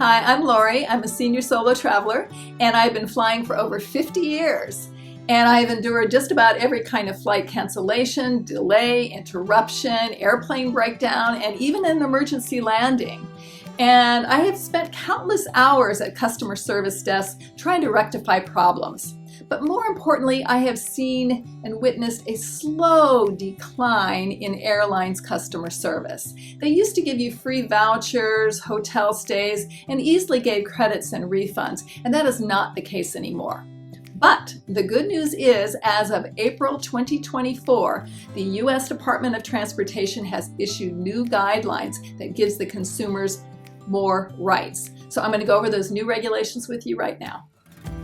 Hi, I'm Lori. I'm a senior solo traveler, and I've been flying for over 50 years. And I've endured just about every kind of flight cancellation, delay, interruption, airplane breakdown, and even an emergency landing. And I have spent countless hours at customer service desks trying to rectify problems. But more importantly, I have seen and witnessed a slow decline in airlines customer service. They used to give you free vouchers, hotel stays, and easily gave credits and refunds, and that is not the case anymore. But the good news is, as of April 2024, the U.S. Department of Transportation has issued new guidelines that gives the consumers more rights. So I'm going to go over those new regulations with you right now.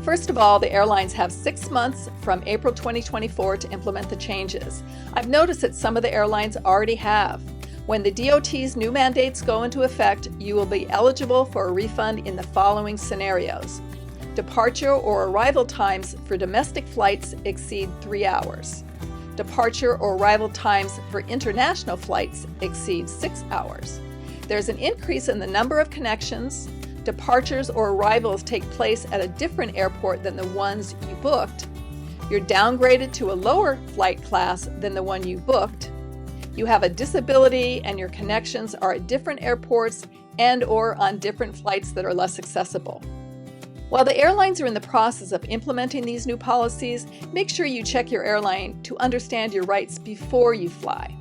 First of all, the airlines have 6 months from April 2024 to implement the changes. I've noticed that some of the airlines already have. When the DOT's new mandates go into effect, you will be eligible for a refund in the following scenarios. Departure or arrival times for domestic flights exceed 3 hours. Departure or arrival times for international flights exceed 6 hours. There's an increase in the number of connections. Departures or arrivals take place at a different airport than the ones you booked. You're downgraded to a lower flight class than the one you booked. You have a disability and your connections are at different airports and/or on different flights that are less accessible. While the airlines are in the process of implementing these new policies, make sure you check your airline to understand your rights before you fly.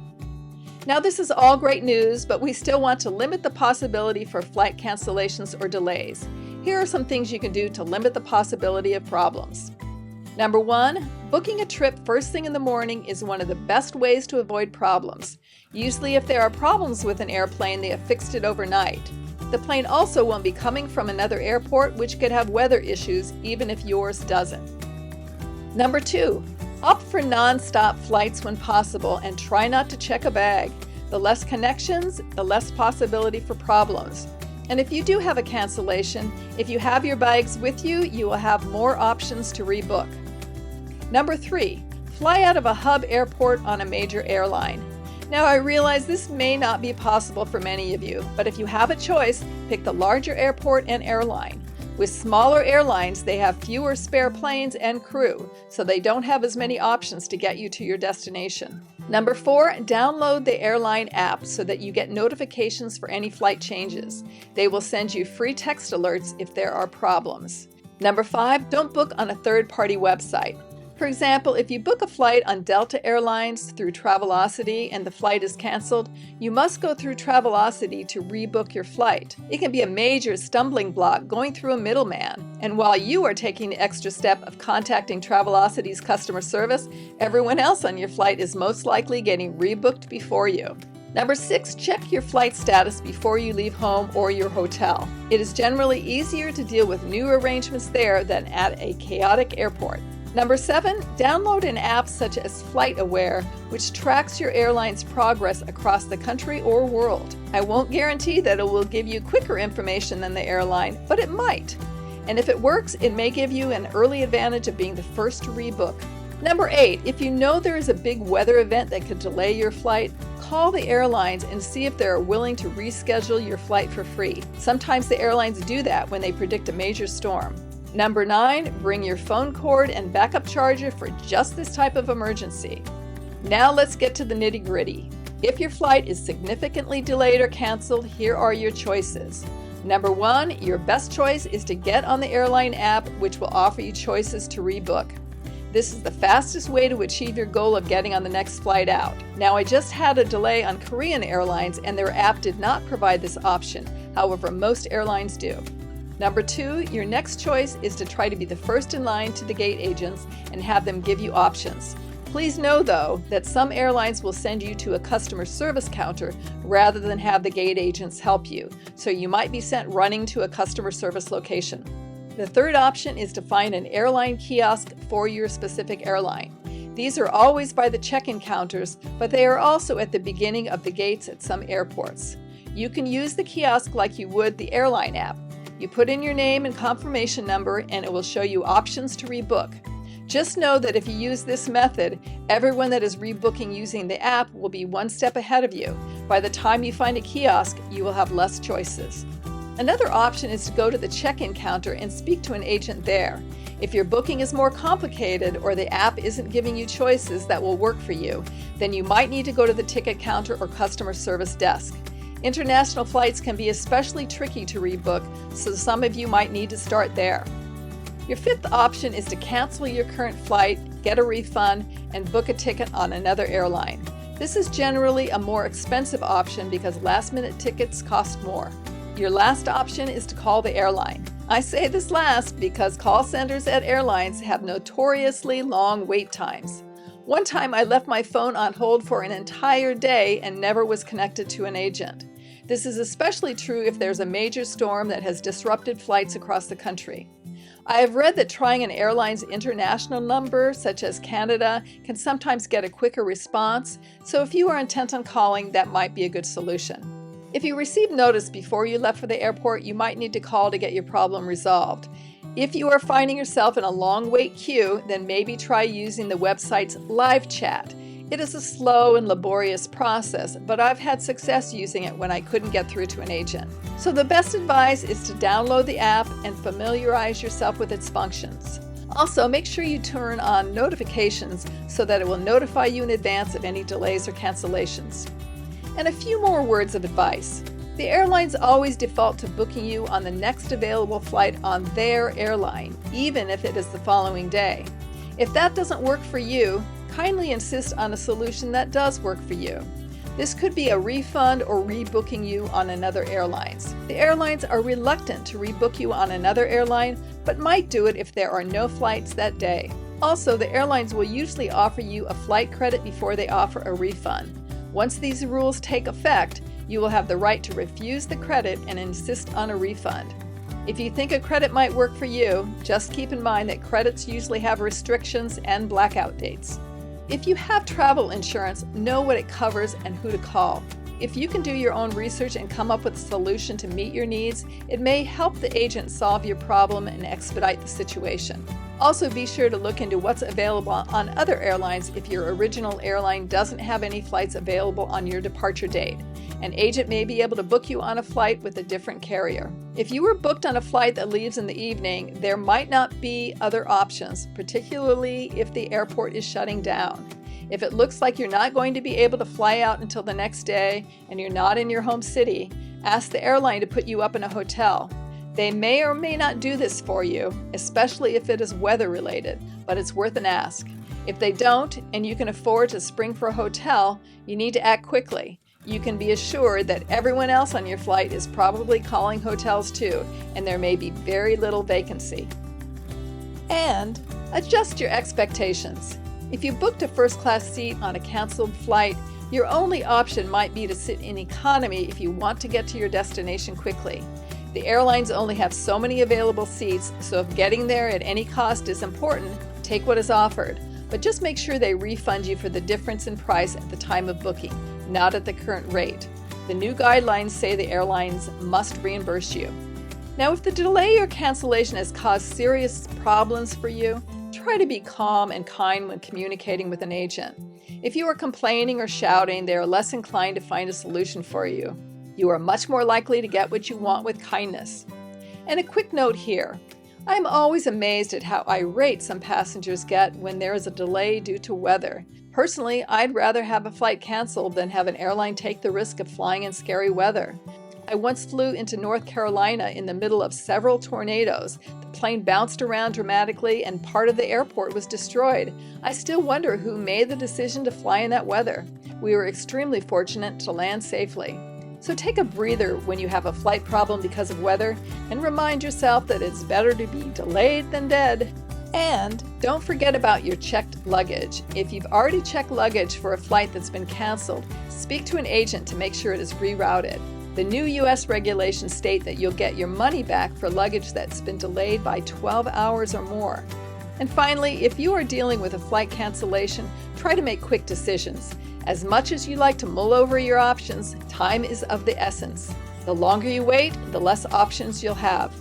Now, this is all great news, but we still want to limit the possibility for flight cancellations or delays. Here are some things you can do to limit the possibility of problems. Number 1, booking a trip first thing in the morning is one of the best ways to avoid problems. Usually, if there are problems with an airplane, they have fixed it overnight. The plane also won't be coming from another airport, which could have weather issues even if yours doesn't. Number 2, opt for non-stop flights when possible and try not to check a bag. The less connections, the less possibility for problems. And if you do have a cancellation, if you have your bags with you, you will have more options to rebook. Number 3, fly out of a hub airport on a major airline. Now, I realize this may not be possible for many of you, but if you have a choice, pick the larger airport and airline. With smaller airlines, they have fewer spare planes and crew, so they don't have as many options to get you to your destination. Number 4, download the Airline app so that you get notifications for any flight changes. They will send you free text alerts if there are problems. Number 5, don't book on a third-party website. For example, if you book a flight on Delta Airlines through Travelocity and the flight is canceled, you must go through Travelocity to rebook your flight. It can be a major stumbling block going through a middleman. And while you are taking the extra step of contacting Travelocity's customer service, everyone else on your flight is most likely getting rebooked before you. Number 6, check your flight status before you leave home or your hotel. It is generally easier to deal with new arrangements there than at a chaotic airport. Number 7, download an app such as FlightAware, which tracks your airline's progress across the country or world. I won't guarantee that it will give you quicker information than the airline, but it might. And if it works, it may give you an early advantage of being the first to rebook. Number 8, if you know there is a big weather event that could delay your flight, call the airlines and see if they're willing to reschedule your flight for free. Sometimes the airlines do that when they predict a major storm. Number 9, bring your phone cord and backup charger for just this type of emergency. Now let's get to the nitty-gritty. If your flight is significantly delayed or canceled, here are your choices. Number 1, your best choice is to get on the Airline app, which will offer you choices to rebook. This is the fastest way to achieve your goal of getting on the next flight out. Now, I just had a delay on Korean Airlines and their app did not provide this option. However, most airlines do. Number 2, your next choice is to try to be the first in line to the gate agents and have them give you options. Please know, though, that some airlines will send you to a customer service counter rather than have the gate agents help you, so you might be sent running to a customer service location. The third option is to find an airline kiosk for your specific airline. These are always by the check-in counters, but they are also at the beginning of the gates at some airports. You can use the kiosk like you would the Airline app. You put in your name and confirmation number and it will show you options to rebook. Just know that if you use this method, everyone that is rebooking using the app will be one step ahead of you. By the time you find a kiosk, you will have less choices. Another option is to go to the check-in counter and speak to an agent there. If your booking is more complicated or the app isn't giving you choices that will work for you, then you might need to go to the ticket counter or customer service desk. International flights can be especially tricky to rebook, so some of you might need to start there. Your fifth option is to cancel your current flight, get a refund, and book a ticket on another airline. This is generally a more expensive option because last-minute tickets cost more. Your last option is to call the airline. I say this last because call centers at airlines have notoriously long wait times. One time I left my phone on hold for an entire day and never was connected to an agent. This is especially true if there's a major storm that has disrupted flights across the country. I have read that trying an airline's international number, such as Canada, can sometimes get a quicker response, so if you are intent on calling, that might be a good solution. If you receive notice before you left for the airport, you might need to call to get your problem resolved. If you are finding yourself in a long wait queue, then maybe try using the website's live chat. It is a slow and laborious process, but I've had success using it when I couldn't get through to an agent. So the best advice is to download the app and familiarize yourself with its functions. Also, make sure you turn on notifications so that it will notify you in advance of any delays or cancellations. And a few more words of advice. The airlines always default to booking you on the next available flight on their airline, even if it is the following day. If that doesn't work for you, kindly insist on a solution that does work for you. This could be a refund or rebooking you on another airline. The airlines are reluctant to rebook you on another airline, but might do it if there are no flights that day. Also, the airlines will usually offer you a flight credit before they offer a refund. Once these rules take effect, you will have the right to refuse the credit and insist on a refund. If you think a credit might work for you, just keep in mind that credits usually have restrictions and blackout dates. If you have travel insurance, know what it covers and who to call. If you can do your own research and come up with a solution to meet your needs, it may help the agent solve your problem and expedite the situation. Also, be sure to look into what's available on other airlines if your original airline doesn't have any flights available on your departure date. An agent may be able to book you on a flight with a different carrier. If you were booked on a flight that leaves in the evening, there might not be other options, particularly if the airport is shutting down. If it looks like you're not going to be able to fly out until the next day and you're not in your home city, ask the airline to put you up in a hotel. They may or may not do this for you, especially if it is weather related, but it's worth an ask. If they don't, and you can afford to spring for a hotel, you need to act quickly. You can be assured that everyone else on your flight is probably calling hotels too, and there may be very little vacancy. And adjust your expectations. If you booked a first-class seat on a canceled flight, your only option might be to sit in economy if you want to get to your destination quickly. The airlines only have so many available seats, so if getting there at any cost is important, take what is offered. But just make sure they refund you for the difference in price at the time of booking, not at the current rate. The new guidelines say the airlines must reimburse you. Now, if the delay or cancellation has caused serious problems for you, try to be calm and kind when communicating with an agent. If you are complaining or shouting, they are less inclined to find a solution for you. You are much more likely to get what you want with kindness. And a quick note here. I'm always amazed at how irate some passengers get when there is a delay due to weather. Personally, I'd rather have a flight canceled than have an airline take the risk of flying in scary weather. I once flew into North Carolina in the middle of several tornadoes. The plane bounced around dramatically and part of the airport was destroyed. I still wonder who made the decision to fly in that weather. We were extremely fortunate to land safely. So take a breather when you have a flight problem because of weather and remind yourself that it's better to be delayed than dead. And don't forget about your checked luggage. If you've already checked luggage for a flight that's been canceled, speak to an agent to make sure it is rerouted. The new U.S. regulations state that you'll get your money back for luggage that's been delayed by 12 hours or more. And finally, if you are dealing with a flight cancellation, try to make quick decisions. As much as you like to mull over your options, time is of the essence. The longer you wait, the less options you'll have.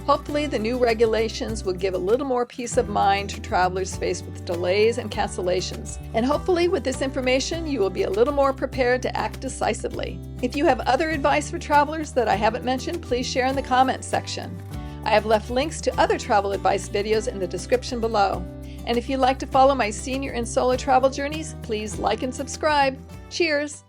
Hopefully, the new regulations will give a little more peace of mind to travelers faced with delays and cancellations. And hopefully, with this information, you will be a little more prepared to act decisively. If you have other advice for travelers that I haven't mentioned, please share in the comments section. I have left links to other travel advice videos in the description below. And if you'd like to follow my senior and solo travel journeys, please like and subscribe. Cheers!